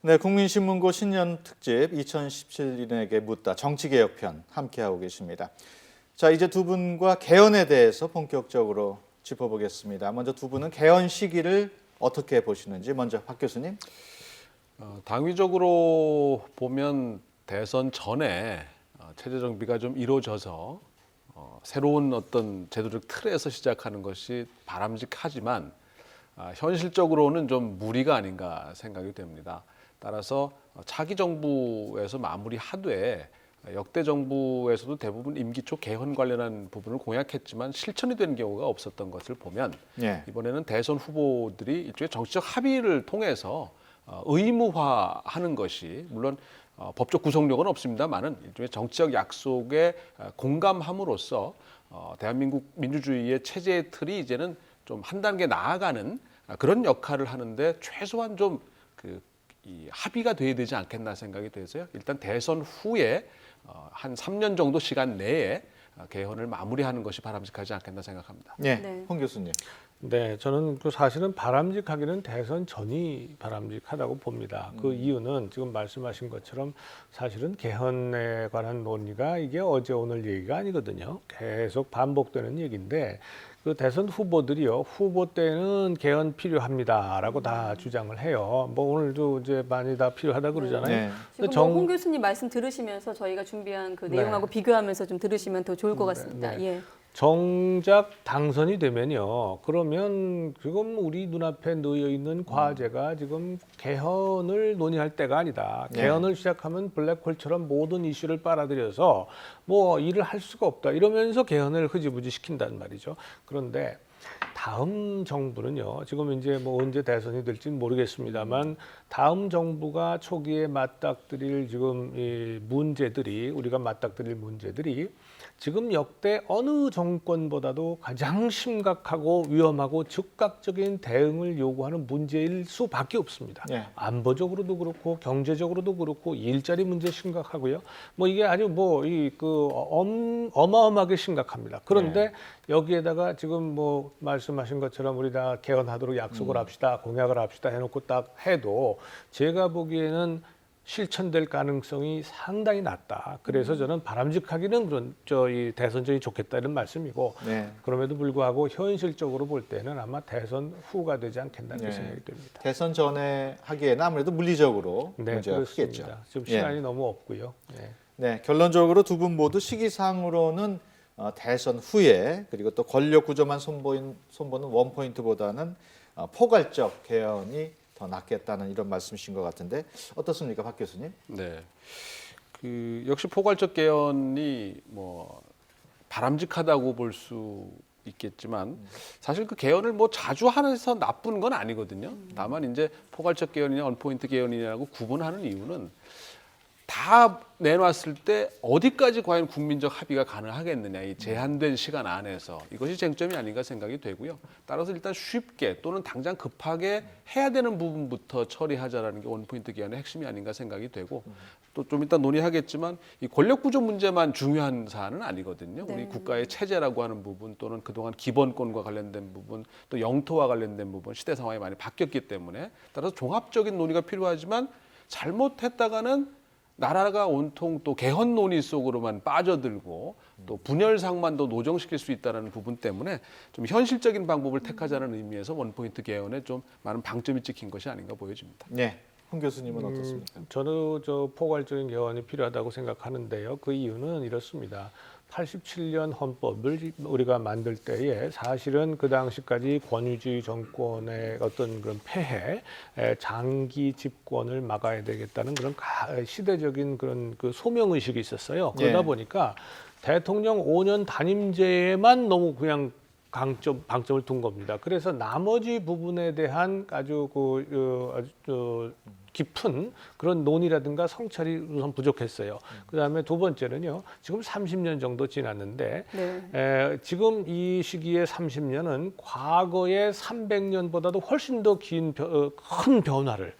네, 국민신문고 신년 특집 2017인에게 묻다 정치개혁편 함께하고 계십니다. 자, 이제 두 분과 개헌에 대해서 본격적으로 짚어보겠습니다. 먼저 두 분은 개헌 시기를 어떻게 보시는지 먼저 박 교수님. 당위적으로 보면 대선 전에 체제 정비가 좀 이루어져서 새로운 어떤 제도적 틀에서 시작하는 것이 바람직하지만 현실적으로는 좀 무리가 아닌가 생각이 됩니다. 따라서 차기 정부에서 마무리하되 역대 정부에서도 대부분 임기 초 개헌 관련한 부분을 공약했지만 실천이 된 경우가 없었던 것을 보면 이번에는 대선 후보들이 일종의 정치적 합의를 통해서 의무화하는 것이 물론 법적 구속력은 없습니다만은 일종의 정치적 약속에 공감함으로써 대한민국 민주주의의 체제의 틀이 이제는 좀 한 단계 나아가는 그런 역할을 하는데 최소한 좀 이 합의가 돼야 되지 않겠나 생각이 돼서요. 일단 대선 후에 한 3년 정도 시간 내에 개헌을 마무리하는 것이 바람직하지 않겠나 생각합니다. 네, 홍 교수님. 네, 저는 사실은 바람직하기는 대선 전이 바람직하다고 봅니다. 그 이유는 지금 말씀하신 것처럼 사실은 개헌에 관한 논의가 이게 어제 오늘 얘기가 아니거든요. 계속 반복되는 얘기인데 그 대선 후보들이요, 후보 때는 개헌 필요합니다라고 다 주장을 해요. 뭐 오늘도 이제 많이 다 필요하다 그러잖아요. 네. 지금 홍 교수님 말씀 들으시면서 저희가 준비한 그 내용하고 비교하면서 좀 들으시면 더 좋을 것 같습니다. 예. 정작 당선이 되면요, 그러면 지금 우리 눈앞에 놓여 있는 과제가 지금 개헌을 논의할 때가 아니다. 개헌을 시작하면 블랙홀처럼 모든 이슈를 빨아들여서 뭐 일을 할 수가 없다. 이러면서 개헌을 흐지부지 시킨단 말이죠. 그런데 다음 정부는요, 지금 이제 뭐 언제 대선이 될지는 모르겠습니다만 다음 정부가 초기에 맞닥뜨릴 지금 이 문제들이 우리가 맞닥뜨릴 문제들이 지금 역대 어느 정권보다도 가장 심각하고 위험하고 즉각적인 대응을 요구하는 문제일 수밖에 없습니다. 안보적으로도 그렇고 경제적으로도 그렇고 일자리 문제 심각하고요. 뭐 이게 아주 뭐 어마어마하게 심각합니다. 그런데 여기에다가 지금 뭐 말씀하신 것처럼 우리 다 개헌하도록 약속을 합시다, 공약을 합시다 해놓고 딱 해도 제가 보기에는 실천될 가능성이 상당히 낮다. 그래서 저는 바람직하기는 그런 이 대선전이 좋겠다 이런 말씀이고 그럼에도 불구하고 현실적으로 볼 때는 아마 대선 후가 되지 않겠나 이런 생각이 듭니다. 대선 전에 하기에는 아무래도 물리적으로 문제가 크겠죠. 지금 시간이 너무 없고요. 네, 결론적으로 두 분 모두 시기상으로는 대선 후에 그리고 또 권력 구조만 손보는 원포인트보다는 포괄적 개헌이 더 낫겠다는 이런 말씀이신 것 같은데 어떻습니까, 박 교수님? 네, 역시 포괄적 개헌이 뭐 바람직하다고 볼 수 있겠지만 사실 그 개헌을 뭐 자주 하면서 나쁜 건 아니거든요. 다만 이제 포괄적 개헌이냐 원포인트 개헌이냐고 구분하는 이유는 다 내놨을 때 어디까지 과연 국민적 합의가 가능하겠느냐, 이 제한된 시간 안에서 이것이 쟁점이 아닌가 생각이 되고요. 따라서 일단 쉽게 또는 당장 급하게 해야 되는 부분부터 처리하자라는 게 원포인트 개헌의 핵심이 아닌가 생각이 되고 또 좀 이따 논의하겠지만 이 권력구조 문제만 중요한 사안은 아니거든요. 우리 국가의 체제라고 하는 부분 또는 그동안 기본권과 관련된 부분 또 영토와 관련된 부분 시대 상황이 많이 바뀌었기 때문에 따라서 종합적인 논의가 필요하지만 잘못했다가는 나라가 온통 또 개헌 논의 속으로만 빠져들고 또 분열상만 더 노정시킬 수 있다는 부분 때문에 좀 현실적인 방법을 택하자는 의미에서 원포인트 개헌에 좀 많은 방점이 찍힌 것이 아닌가 보여집니다. 네, 홍 교수님은 어떻습니까? 저는 포괄적인 개헌이 필요하다고 생각하는데요. 그 이유는 이렇습니다. 87년 헌법을 우리가 만들 때에 사실은 그 당시까지 권위주의 정권의 어떤 그런 폐해, 장기 집권을 막아야 되겠다는 그런 시대적인 그런 그 소명 의식이 있었어요. 그러다 보니까 대통령 5년 단임제에만 너무 그냥 방점을 둔 겁니다. 그래서 나머지 부분에 대한 아주 깊은 그런 논의라든가 성찰이 우선 부족했어요. 그다음에 두 번째는요. 지금 30년 정도 지났는데 지금 이 시기에 30년은 과거의 300년보다도 훨씬 더 큰 변화를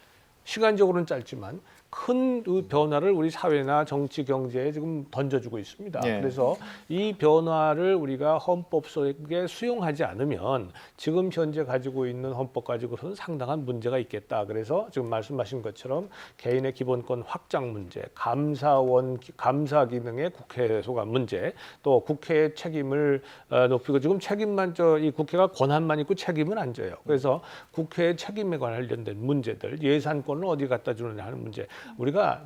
시간적으로는 짧지만 큰 변화를 우리 사회나 정치 경제에 지금 던져주고 있습니다. 그래서 이 변화를 우리가 헌법 속에 수용하지 않으면 지금 현재 가지고 있는 헌법 가지고서는 상당한 문제가 있겠다. 그래서 지금 말씀하신 것처럼 개인의 기본권 확장 문제, 감사 기능의 국회 소관 문제, 또 국회의 책임을 높이고 지금 책임만 이 국회가 권한만 있고 책임은 안 져요. 그래서 국회의 책임에 관련된 문제들, 예산권을 어디 갖다 주느냐 하는 문제. 우리가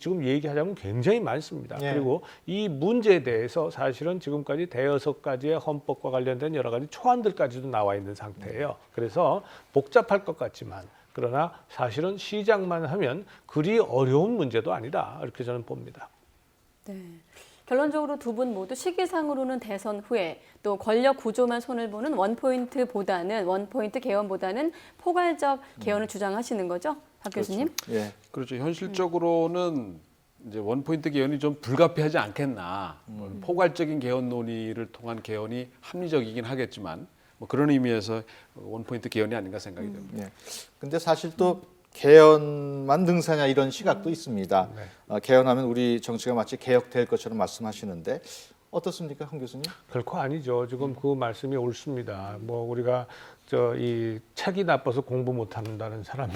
지금 얘기하자면 굉장히 많습니다. 그리고 이 문제에 대해서 사실은 지금까지 대여섯 가지의 헌법과 관련된 여러 가지 초안들까지도 나와 있는 상태예요. 그래서 복잡할 것 같지만 그러나 사실은 시작만 하면 그리 어려운 문제도 아니다. 이렇게 저는 봅니다. 네. 결론적으로 두 분 모두 시기상으로는 대선 후에 또 권력 구조만 손을 보는 원포인트 개헌보다는 포괄적 개헌을 주장하시는 거죠, 박 교수님? 그렇죠. 현실적으로는 이제 원포인트 개헌이 좀 불가피하지 않겠나. 포괄적인 개헌 논의를 통한 개헌이 합리적이긴 하겠지만 뭐 그런 의미에서 원포인트 개헌이 아닌가 생각이 됩니다. 근데 사실 또 개헌만 능사냐 이런 시각도 있습니다. 개헌하면 우리 정치가 마치 개혁될 것처럼 말씀하시는데 어떻습니까, 황 교수님? 결코 아니죠. 지금 그 말씀이 옳습니다. 뭐 우리가 이 책이 나빠서 공부 못한다는 사람이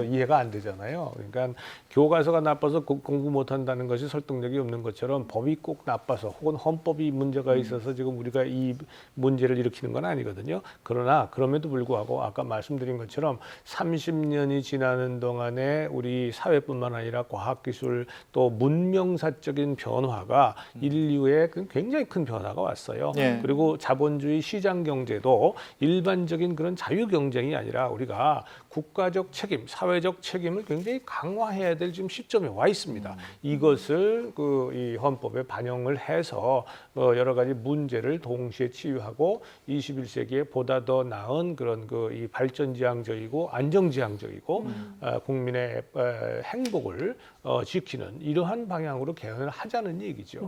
이해가 안 되잖아요. 그러니까 교과서가 나빠서 공부 못한다는 것이 설득력이 없는 것처럼 법이 꼭 나빠서 혹은 헌법이 문제가 있어서 지금 우리가 이 문제를 일으키는 건 아니거든요. 그러나 그럼에도 불구하고 아까 말씀드린 것처럼 30년이 지나는 동안에 우리 사회뿐만 아니라 과학기술 또 문명사적인 변화가 인류에 굉장히 큰 변화가 왔어요. 그리고 자본주의 시장경제도 일반적인 그런 자유 경쟁이 아니라 우리가 국가적 책임, 사회적 책임을 굉장히 강화해야 될 지금 시점에 와 있습니다. 이것을 이 헌법에 반영을 해서 여러 가지 문제를 동시에 치유하고 21세기에 보다 더 나은 그런 이 발전지향적이고 안정지향적이고 국민의 행복을 지키는 이러한 방향으로 개헌을 하자는 얘기죠.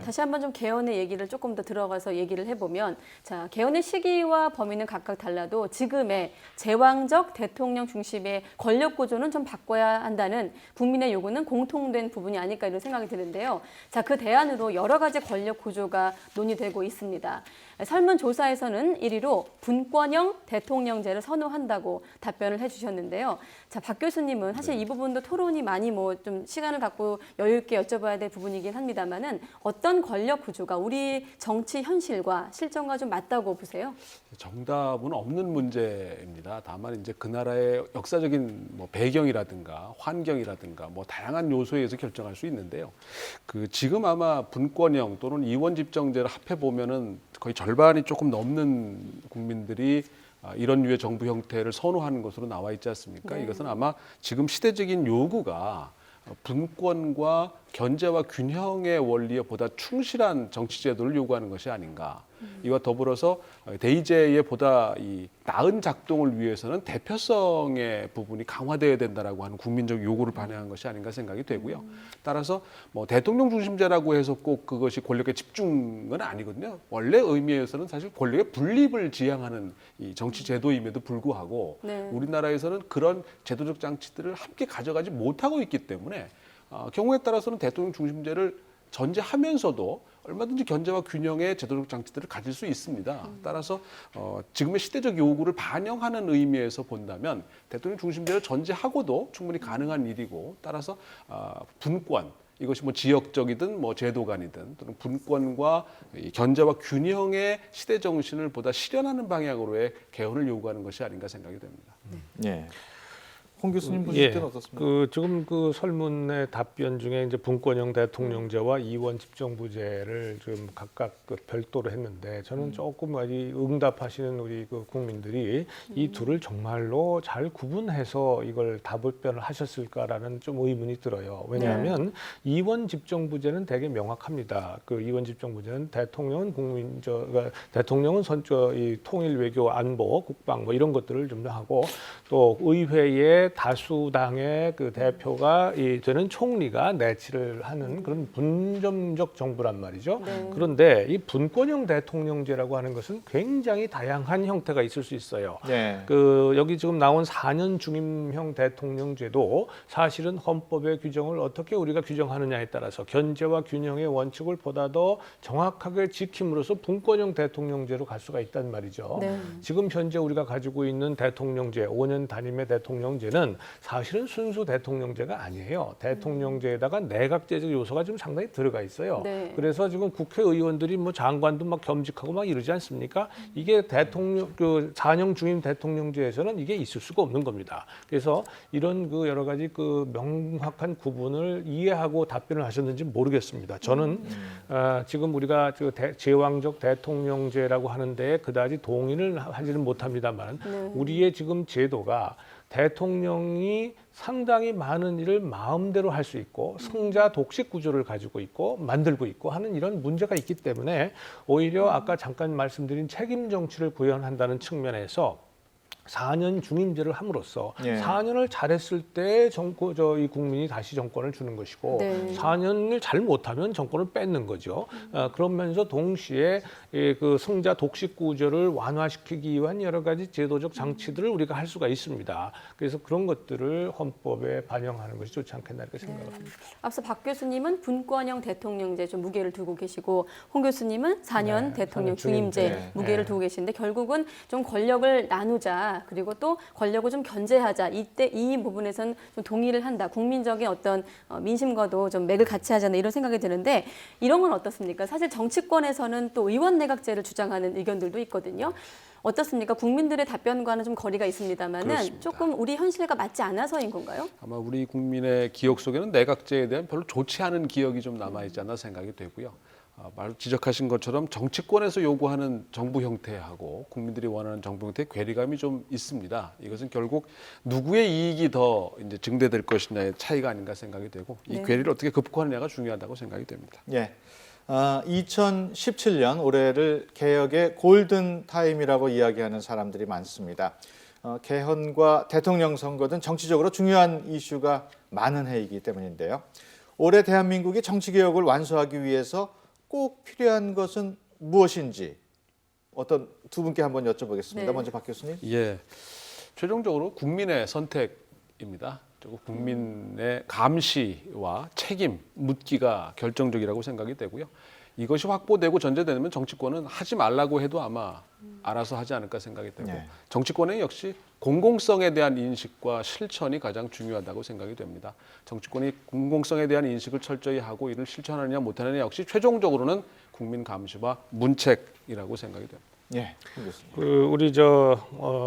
다시 한번 좀 개헌의 얘기를 조금 더 들어가서 얘기를 해보면, 자, 개헌의 시기와 범위는 각각 달라도 지금의 제왕적 대통령 중심의 권력 구조는 좀 바꿔야 한다는 국민의 요구는 공통된 부분이 아닐까 이런 생각이 드는데요. 자, 그 대안으로 여러 가지 권력 구조가 논의되고 있습니다. 설문조사에서는 1위로 분권형 대통령제를 선호한다고 답변을 해주셨는데요. 자, 박 교수님은 사실 이 부분도 토론이 많이 좀 시간을 갖고 여유 있게 여쭤봐야 될 부분이긴 합니다만은 어떤 권력 구조가 우리 정치 현실과 실정과 좀 맞다고 보세요? 정답은 없는 문제입니다. 다만 이제 그 나라의 역사적인 배경이라든가 환경이라든가 다양한 요소에 의해서 결정할 수 있는데요. 지금 아마 분권형 또는 이원 집정제를 합해 보면은 거의 절반이 조금 넘는 국민들이 이런 류의 정부 형태를 선호하는 것으로 나와 있지 않습니까? 이것은 아마 지금 시대적인 요구가 분권과 견제와 균형의 원리에 보다 충실한 정치 제도를 요구하는 것이 아닌가. 이와 더불어서 대의제의 보다 나은 작동을 위해서는 대표성의 부분이 강화되어야 된다라고 하는 국민적 요구를 반영한 것이 아닌가 생각이 되고요. 따라서 대통령 중심제라고 해서 꼭 그것이 권력의 집중은 아니거든요. 원래 의미에서는 사실 권력의 분립을 지향하는 이 정치 제도임에도 불구하고 우리나라에서는 그런 제도적 장치들을 함께 가져가지 못하고 있기 때문에 경우에 따라서는 대통령 중심제를 전제하면서도 얼마든지 견제와 균형의 제도적 장치들을 가질 수 있습니다. 따라서 지금의 시대적 요구를 반영하는 의미에서 본다면 대통령 중심제를 전제하고도 충분히 가능한 일이고, 따라서 분권, 이것이 지역적이든 제도 간이든 또는 분권과 견제와 균형의 시대 정신을 보다 실현하는 방향으로의 개헌을 요구하는 것이 아닌가 생각이 됩니다. 홍 교수님 보실 때는 어떻습니까? 지금 그 설문의 답변 중에 이제 분권형 대통령제와 이원 집정부제를 좀 각각 별도로 했는데 저는 조금 아직 응답하시는 우리 그 국민들이 이 둘을 정말로 잘 구분해서 이걸 답변을 하셨을까라는 좀 의문이 들어요. 왜냐하면 이원 집정부제는 되게 명확합니다. 그 이원 집정부제는 대통령은 대통령은 이 통일 외교 안보 국방 뭐 이런 것들을 좀 하고 또 의회에 다수당의 그 대표가 되는 총리가 내치를 하는 그런 분점적 정부란 말이죠. 그런데 이 분권형 대통령제라고 하는 것은 굉장히 다양한 형태가 있을 수 있어요. 여기 지금 나온 4년 중임형 대통령제도 사실은 헌법의 규정을 어떻게 우리가 규정하느냐에 따라서 견제와 균형의 원칙을 보다 더 정확하게 지킴으로써 분권형 대통령제로 갈 수가 있단 말이죠. 지금 현재 우리가 가지고 있는 대통령제, 5년 단임의 대통령제는 사실은 순수 대통령제가 아니에요. 대통령제에다가 내각제적 요소가 좀 상당히 들어가 있어요. 그래서 지금 국회의원들이 뭐 장관도 막 겸직하고 막 이러지 않습니까? 이게 4년 중임 대통령제에서는 이게 있을 수가 없는 겁니다. 그래서 이런 그 여러 가지 그 명확한 구분을 이해하고 답변을 하셨는지 모르겠습니다. 저는 지금 우리가 제왕적 대통령제라고 하는데 그다지 동의를 하지는 못합니다만 우리의 지금 제도가 대통령이 상당히 많은 일을 마음대로 할 수 있고 승자 독식 구조를 가지고 있고 만들고 있고 하는 이런 문제가 있기 때문에 오히려 아까 잠깐 말씀드린 책임 정치를 구현한다는 측면에서 4년 중임제를 함으로써 4년을 잘했을 때 이 국민이 다시 정권을 주는 것이고 4년을 잘 못하면 정권을 뺏는 거죠. 그러면서 동시에 그 승자 독식 구조를 완화시키기 위한 여러 가지 제도적 장치들을 우리가 할 수가 있습니다. 그래서 그런 것들을 헌법에 반영하는 것이 좋지 않겠나 이렇게 생각합니다. 앞서 박 교수님은 분권형 대통령제 좀 무게를 두고 계시고 홍 교수님은 4년 대통령 중임제 무게를 두고 계시는데 결국은 좀 권력을 나누자. 그리고 또 권력을 좀 견제하자. 이때 이 부분에서는 좀 동의를 한다. 국민적인 어떤 민심과도 좀 맥을 같이 하자는 이런 생각이 드는데 이런 건 어떻습니까? 사실 정치권에서는 또 의원 내각제를 주장하는 의견들도 있거든요. 어떻습니까? 국민들의 답변과는 좀 거리가 있습니다만은 조금 우리 현실과 맞지 않아서인 건가요? 아마 우리 국민의 기억 속에는 내각제에 대한 별로 좋지 않은 기억이 좀 남아있지 않나 생각이 되고요. 지적하신 것처럼 정치권에서 요구하는 정부 형태하고 국민들이 원하는 정부 형태의 괴리감이 좀 있습니다. 이것은 결국 누구의 이익이 더 이제 증대될 것이냐의 차이가 아닌가 생각이 되고 이 괴리를 어떻게 극복하느냐가 중요하다고 생각이 됩니다. 2017년 올해를 개혁의 골든 타임이라고 이야기하는 사람들이 많습니다. 개헌과 대통령 선거 등 정치적으로 중요한 이슈가 많은 해이기 때문인데요. 올해 대한민국이 정치개혁을 완수하기 위해서 꼭 필요한 것은 무엇인지 어떤 두 분께 한번 여쭤보겠습니다. 먼저 박 교수님. 최종적으로 국민의 선택입니다. 국민의 감시와 책임 묻기가 결정적이라고 생각이 되고요. 이것이 확보되고 전제되면 정치권은 하지 말라고 해도 아마 알아서 하지 않을까 생각이 되고 정치권은 역시 공공성에 대한 인식과 실천이 가장 중요하다고 생각이 됩니다. 정치권이 공공성에 대한 인식을 철저히 하고 이를 실천하느냐 못하느냐 역시 최종적으로는 국민 감시와 문책이라고 생각이 됩니다.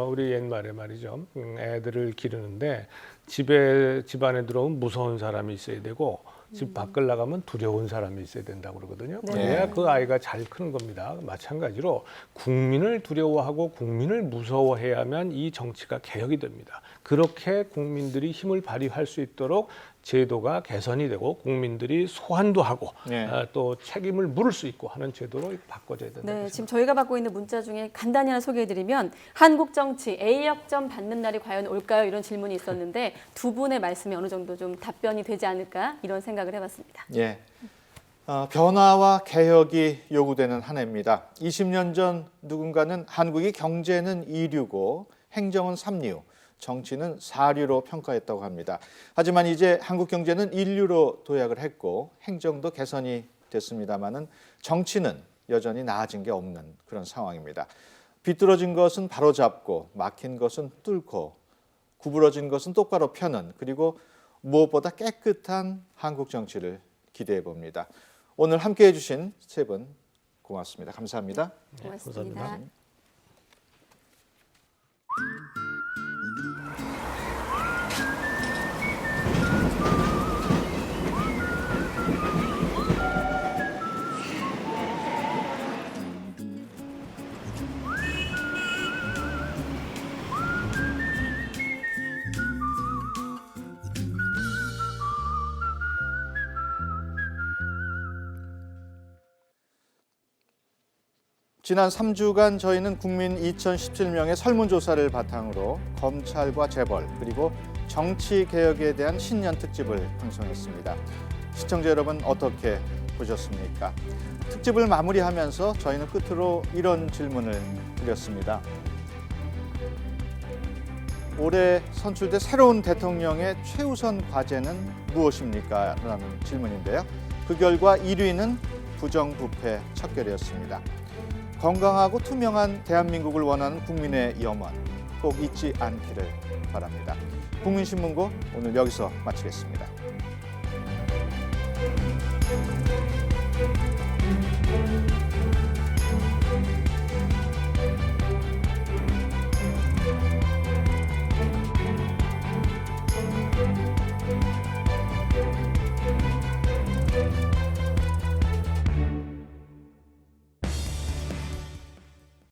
우리 옛말에 말이죠. 애들을 기르는데 집안에 들어오면 무서운 사람이 있어야 되고 집 밖을 나가면 두려운 사람이 있어야 된다고 그러거든요. 그래야 그 아이가 잘 크는 겁니다. 마찬가지로 국민을 두려워하고 국민을 무서워해야만 이 정치가 개혁이 됩니다. 그렇게 국민들이 힘을 발휘할 수 있도록 제도가 개선이 되고 국민들이 소환도 하고 또 책임을 물을 수 있고 하는 제도로 바꿔줘야 된다. 지금 저희가 받고 있는 문자 중에 간단히 하나 소개해드리면 한국 정치 A역점 받는 날이 과연 올까요? 이런 질문이 있었는데 두 분의 말씀이 어느 정도 좀 답변이 되지 않을까 이런 생각을 해봤습니다. 변화와 개혁이 요구되는 한 해입니다. 20년 전 누군가는 한국이 경제는 2류고 행정은 3류, 정치는 4류로 평가했다고 합니다. 하지만 이제 한국 경제는 1류로 도약을 했고 행정도 개선이 됐습니다마는 정치는 여전히 나아진 게 없는 그런 상황입니다. 비뚤어진 것은 바로잡고 막힌 것은 뚫고 구부러진 것은 똑바로 펴는 그리고 무엇보다 깨끗한 한국 정치를 기대해 봅니다. 오늘 함께해 주신 세 분 고맙습니다. 감사합니다. 고맙습니다. 지난 3주간 저희는 국민 2017명의 설문조사를 바탕으로 검찰과 재벌 그리고 정치개혁에 대한 신년 특집을 방송했습니다. 시청자 여러분 어떻게 보셨습니까? 특집을 마무리하면서 저희는 끝으로 이런 질문을 드렸습니다. 올해 선출된 새로운 대통령의 최우선 과제는 무엇입니까? 라는 질문인데요. 그 결과 1위는 부정부패 척결이었습니다. 건강하고 투명한 대한민국을 원하는 국민의 염원 꼭 잊지 않기를 바랍니다. 국민신문고 오늘 여기서 마치겠습니다.